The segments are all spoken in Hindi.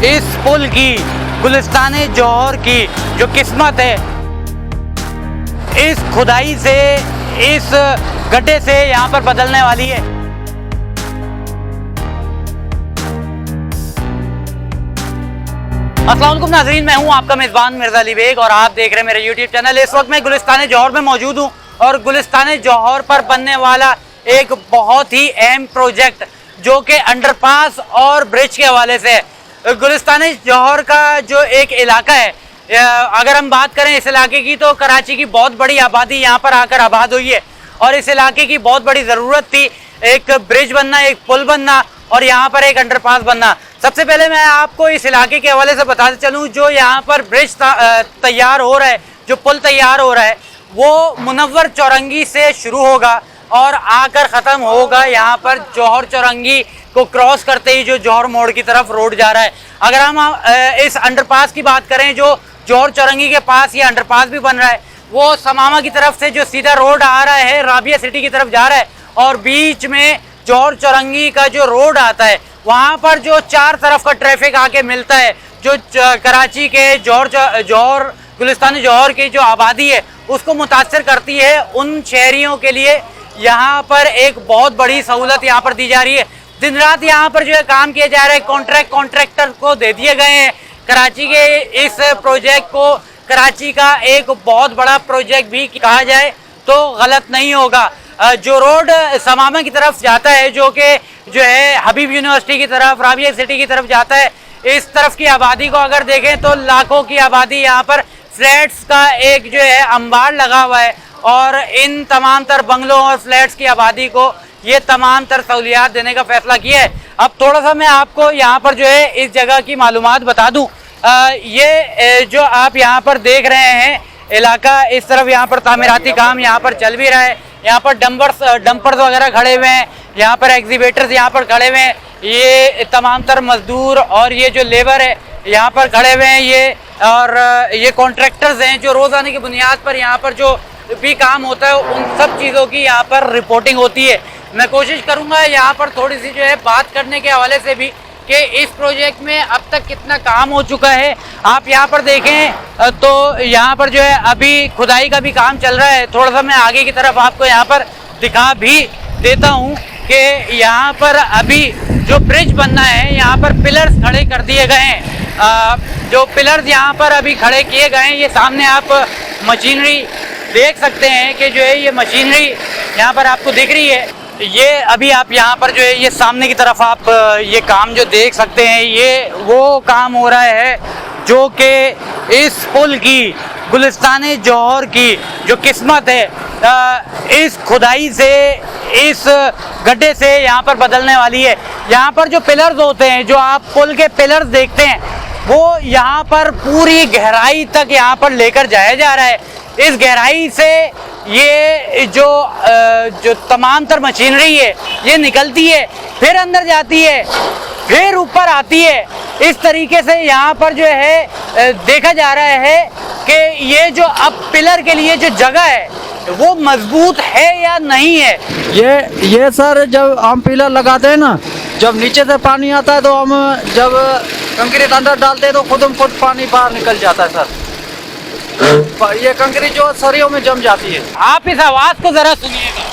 इस पुल की, गुलिस्तान-ए जौहर की जो किस्मत है, इस खुदाई से, इस गड्ढे से यहाँ पर बदलने वाली है। अस्सलाम वालेकुम नाज़रीन, मैं हूँ आपका मेज़बान मिर्ज़ा अली बेग और आप देख रहे हैं मेरा यूट्यूब चैनल। इस वक्त मैं गुलिस्तान-ए जौहर में मौजूद हूँ और गुलिस्तान-ए जौहर पर बनने वाला एक बहुत ही अहम प्रोजेक्ट जो कि अंडरपास और ब्रिज के हवाले से है। गुलिस्तान-ए जौहर का जो एक इलाका है, अगर हम बात करें इस इलाके की, तो कराची की बहुत बड़ी आबादी यहाँ पर आकर आबाद हुई है और इस इलाके की बहुत बड़ी ज़रूरत थी एक ब्रिज बनना, एक पुल बनना और यहाँ पर एक अंडरपास बनना। सबसे पहले मैं आपको इस इलाके के हवाले से बताते चलूँ, जो यहाँ पर ब्रिज तैयार हो रहा है, जो पुल तैयार हो रहा है, वो मुनव्वर चौरंगी से शुरू होगा और आकर ख़त्म होगा यहाँ पर जौहर चौरंगी को क्रॉस करते ही जो जौहर मोड़ की तरफ रोड जा रहा है। अगर हम इस अंडरपास की बात करें, जो जौहर चौरंगी के पास ये अंडरपास भी बन रहा है, वो समामा की तरफ से जो सीधा रोड आ रहा है राबिया सिटी की तरफ जा रहा है और बीच में जौहर चौरंगी का जो रोड आता है, वहाँ पर जो चार तरफ का ट्रैफिक आके मिलता है, जो कराची के जौहर गुलिस्तान जौहर की जो आबादी है उसको मुतासर करती है, उन शहरियों के लिए यहाँ पर एक बहुत बड़ी सहूलत यहाँ पर दी जा रही है। दिन रात यहाँ पर जो है काम किया जा रहा है, कॉन्ट्रैक्टर को दे दिए गए हैं। कराची के इस प्रोजेक्ट को कराची का एक बहुत बड़ा प्रोजेक्ट भी कहा जाए तो गलत नहीं होगा। जो रोड समामा की तरफ जाता है, जो है हबीब यूनिवर्सिटी की तरफ, राबिया सिटी की तरफ जाता है, इस तरफ की आबादी को अगर देखें तो लाखों की आबादी, यहाँ पर फ्लैट्स का एक जो है अंबार लगा हुआ है और इन तमाम तर बंगलों और फ्लैट्स की आबादी को ये तमाम तर सहूलियात देने का फैसला किया है। अब थोड़ा सा मैं आपको यहाँ पर जो है इस जगह की मालूमात बता दूँ। ये जो आप यहाँ पर देख रहे हैं इलाका, इस तरफ यहाँ पर तामीराती काम यहाँ पर चल भी रहा है। यहाँ पर डंपर्स वगैरह खड़े हुए हैं, यहाँ पर एग्जीबिटर्स यहाँ पर खड़े हुए हैं, ये तमाम तर मजदूर और ये जो लेबर है यहाँ पर खड़े हुए हैं, ये कॉन्ट्रैक्टर्स हैं जो रोज़ाना की बुनियाद पर यहाँ पर जो भी काम होता है उन सब चीज़ों की यहाँ पर रिपोर्टिंग होती है। मैं कोशिश करूँगा यहाँ पर थोड़ी सी जो है बात करने के हवाले से भी कि इस प्रोजेक्ट में अब तक कितना काम हो चुका है। आप यहाँ पर देखें तो यहाँ पर जो है अभी खुदाई का भी काम चल रहा है। थोड़ा सा मैं आगे की तरफ आपको यहाँ पर दिखा भी देता हूँ कि यहाँ पर अभी जो ब्रिज बनना है, यहाँ पर पिलर्स खड़े कर दिए गए हैं। जो पिलर्स यहाँ पर अभी खड़े किए गए हैं, ये सामने आप मशीनरी देख सकते हैं कि जो है ये मशीनरी यहाँ पर आपको दिख रही है। ये अभी आप यहाँ पर जो है ये सामने की तरफ आप ये काम जो देख सकते हैं, ये वो काम हो रहा है जो कि इस पुल की, गुलिस्तान-ए जौहर की जो किस्मत है, इस खुदाई से, इस गड्ढे से यहाँ पर बदलने वाली है। यहाँ पर जो पिलर्स होते हैं, जो आप पुल के पिलर्स देखते हैं, वो यहाँ पर पूरी गहराई तक यहाँ पर लेकर जाया जा रहा है। इस गहराई से ये जो तमाम तर मशीनरी है ये निकलती है, फिर अंदर जाती है, फिर ऊपर आती है। इस तरीके से यहाँ पर जो है देखा जा रहा है कि ये जो अब पिलर के लिए जो जगह है वो मजबूत है या नहीं है। ये सर, जब हम पिलर लगाते हैं ना, जब नीचे से पानी आता है तो हम जब कंक्रीट अंदर डालते हैं तो खुद पानी बाहर निकल जाता है सर। ये कंक्रीट जो सरियों में जम जाती है। आप इस आवाज को जरा सुनिएगा।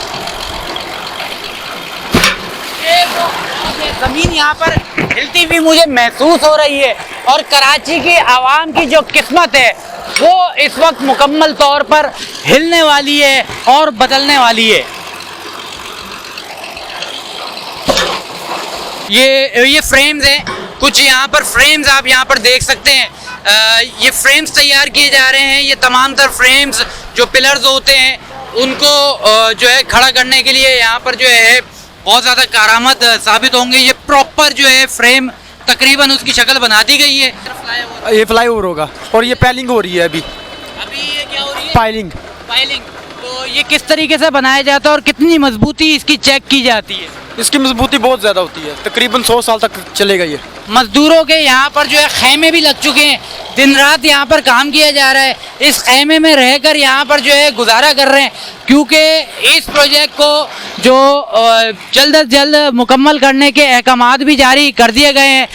जमीन यहाँ पर हिलती हुई मुझे महसूस हो रही है और कराची की आवाम की जो किस्मत है वो इस वक्त मुकम्मल तौर पर हिलने वाली है और बदलने वाली है। ये फ्रेम्स हैं, कुछ यहाँ पर फ्रेम्स आप यहाँ पर देख सकते हैं। ये फ्रेम्स तैयार किए जा रहे हैं। ये तमाम तर फ्रेम्स जो पिलर्स होते हैं उनको जो है खड़ा करने के लिए यहाँ पर जो है बहुत ज़्यादा कारआमद साबित होंगे। ये प्रॉपर जो है फ्रेम तकरीबन उसकी शक्ल बना दी गई है। ये फ्लाईओवर होगा और ये पाइलिंग हो रही है अभी ये क्या हो रही है? पाइलिंग। तो ये किस तरीके से बनाया जाता है और कितनी मजबूती इसकी चेक की जाती है? इसकी मजबूती बहुत ज़्यादा होती है, तकरीबन 100 साल तक चलेगा ये। मजदूरों के यहाँ पर जो है खैमे भी लग चुके हैं, दिन रात यहाँ पर काम किया जा रहा है। इस खैमे में रहकर यहाँ पर जो है गुजारा कर रहे हैं, क्योंकि इस प्रोजेक्ट को जो जल्द अज जल्द मुकम्मल करने के अहकामात भी जारी कर दिए गए हैं।